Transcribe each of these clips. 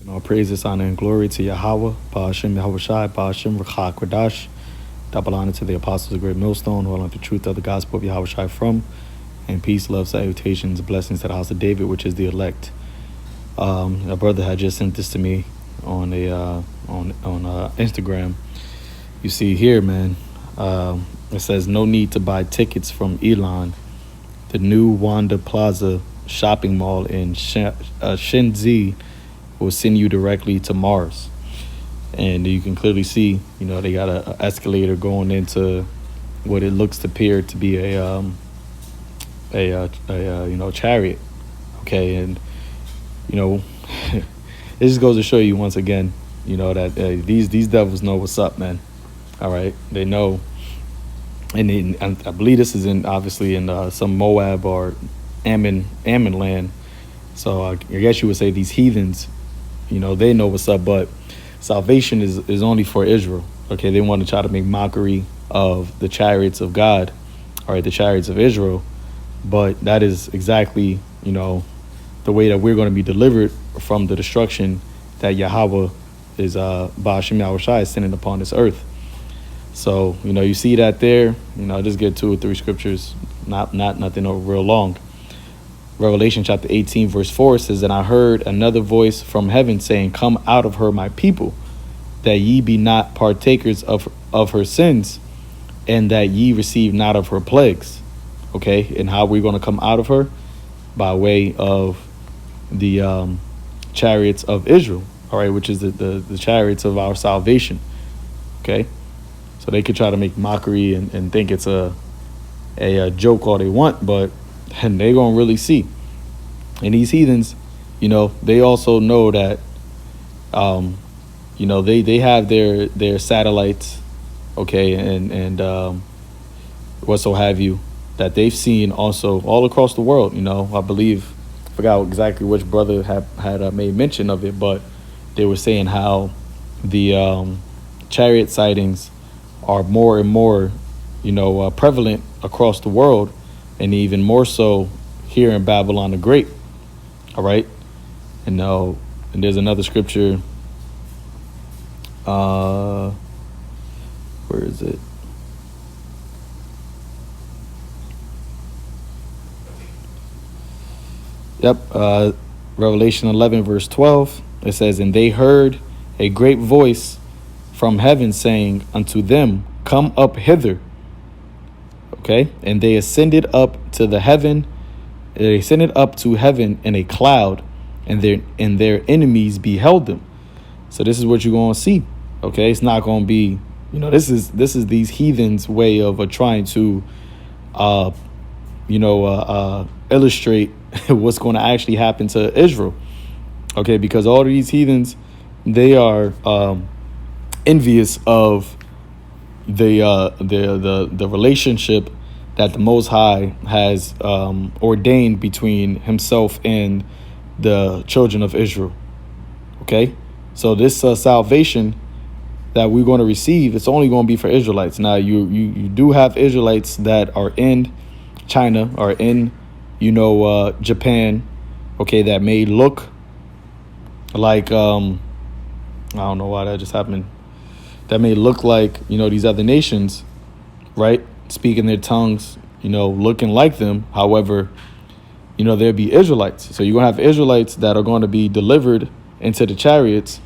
All praises, honor, and glory to Yahweh, Ba'ashem YAHAWASHI, Ba'ashem Rachak Kodash. Double honor to the apostles of Great Millstone, who learned the truth of the gospel of Yahawashi from, and peace, love, salutations, blessings to the house of David, which is the elect. A brother had just sent this to me on Instagram. You see here, man, it says no need to buy tickets from Elon. The new Wanda Plaza shopping mall in Shenzhen will send you directly to Mars. And you can clearly see, they got an escalator going into what it looks to appear to be a chariot. Okay, and it just goes to show you once again, that these devils know what's up, man. All right, they know, and I believe this is obviously in some Moab or Ammon land. So I guess you would say these heathens, they know what's up, but salvation is only for Israel. Okay, they want to try to make mockery of the chariots of God, all right, the chariots of Israel, but that is exactly, the way that we're going to be delivered from the destruction that Yahweh is Ba'ashem YAHAWASHI is sending upon this earth. So, you see that there, just get 2 or 3 scriptures, nothing real long. Revelation chapter 18, verse 4 says, and I heard another voice from heaven saying, come out of her, my people, that ye be not partakers of her sins, and that ye receive not of her plagues. Okay, and how we're going to come out of her? By way of the chariots of Israel, all right, which is the chariots of our salvation. Okay, so they could try to make mockery and think it's a joke all they want, but and they're going to really see. And these heathens, they also know that, they have their satellites, okay, and what so have you, that they've seen also all across the world. I believe, I forgot exactly which brother had made mention of it, but they were saying how the chariot sightings are more and more, prevalent across the world, and even more so here in Babylon the Great. All right, and there's another scripture. Where is it? Yep, Revelation 11, verse 12. It says, and they heard a great voice from heaven saying unto them, come up hither. Okay, and they ascended up to the heaven. They ascended up to heaven in a cloud, and their enemies beheld them. So this is what you're going to see. Okay, it's not going to be, this is these heathens' way of trying to, illustrate what's going to actually happen to Israel. Okay, because all of these heathens, they are envious of the relationship that the Most High has ordained between himself and the children of Israel. Okay, so this salvation that we're going to receive, it's only going to be for Israelites. Now, you do have Israelites that are in China or in, Japan, okay, that may look like, I don't know why that just happened. That may look like, these other nations, right? Speaking their tongues, looking like them. However, there'll be Israelites. So you're going to have Israelites that are going to be delivered into the chariots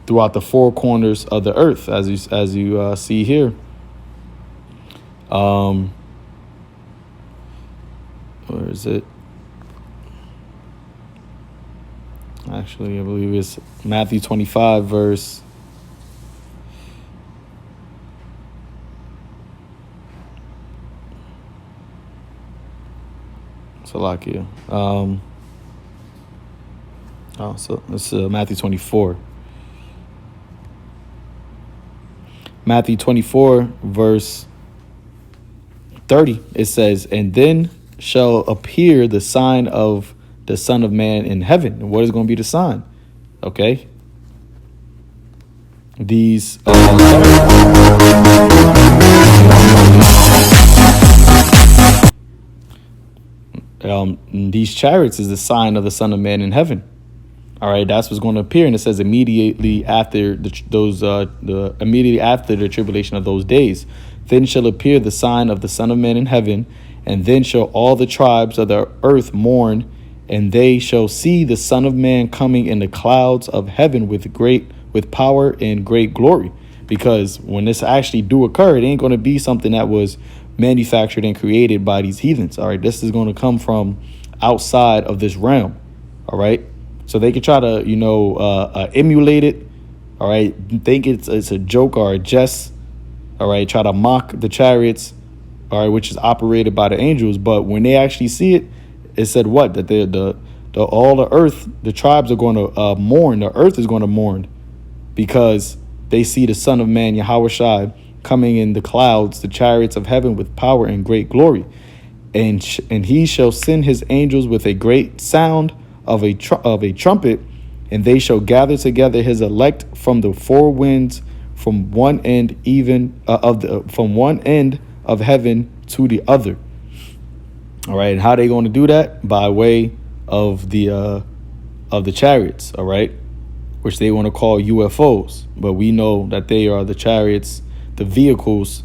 throughout the 4 corners of the earth, as you see here. Where is it? Actually, I believe it's Matthew 25, verse... Salakia. So it's Matthew 24. Matthew 24, verse 30. It says, and then shall appear the sign of the Son of Man in heaven. And what is going to be the sign? Okay. These these chariots is the sign of the Son of Man in heaven. All right, that's what's going to appear, and it says immediately after immediately after the tribulation of those days, then shall appear the sign of the Son of Man in heaven, and then shall all the tribes of the earth mourn, and they shall see the Son of Man coming in the clouds of heaven with power and great glory. Because when this actually do occur, it ain't going to be something that was manufactured and created by these heathens. All right, this is going to come from outside of this realm. All right. So they could try to, emulate it. All right. Think it's a joke or a jest. All right. Try to mock the chariots. All right. Which is operated by the angels. But when they actually see it, it said what? That all the earth, the tribes are going to mourn. The earth is going to mourn because they see the Son of Man, YAHAWASHI, coming in the clouds, the chariots of heaven with power and great glory. And he shall send his angels with a great sound of a trumpet, and they shall gather together his elect from the four winds, from one end from one end of heaven to the other. All right, and how they going to do that? By way of the chariots. All right, which they want to call UFOs, but we know that they are the chariots, the vehicles,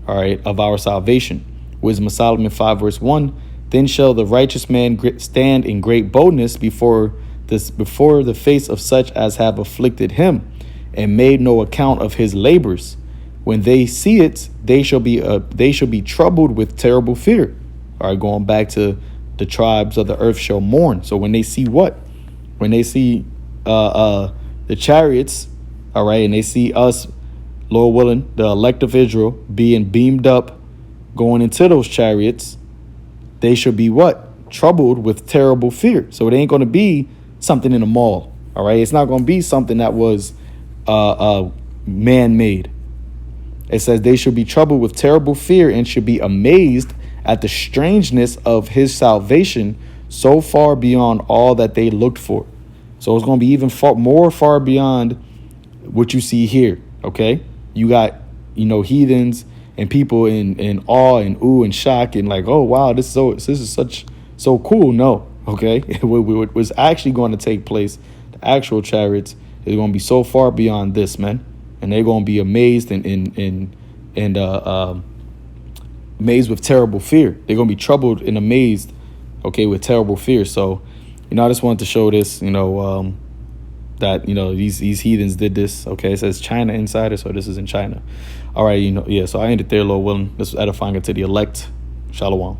all right, of our salvation. Wisdom of Solomon 5 verse 1. Then shall the righteous man stand in great boldness before the face of such as have afflicted him, and made no account of his labors. When they see it, they shall be troubled with terrible fear. All right, going back to the tribes of the earth shall mourn. So when they see what? When they see the chariots, all right, and they see us, Lord willing, the elect of Israel, being beamed up, going into those chariots, they should be what? Troubled with terrible fear. So it ain't going to be something in a mall. All right. It's not going to be something that was man-made. It says they should be troubled with terrible fear and should be amazed at the strangeness of his salvation, so far beyond all that they looked for. So it's going to be even far beyond what you see here. OK, you got, heathens and people in awe and ooh and shock and like, oh, wow, this is so cool. No. OK, what was actually going to take place, the actual chariots, is going to be so far beyond this, man. And they're going to be amazed and amazed with terrible fear. They're going to be troubled and amazed, OK, with terrible fear. So, I just wanted to show this, that, these heathens did this. OK, it says China Insider. So this is in China. All right. So I ended there, Lord willing. This was edifying to the elect. Shalom.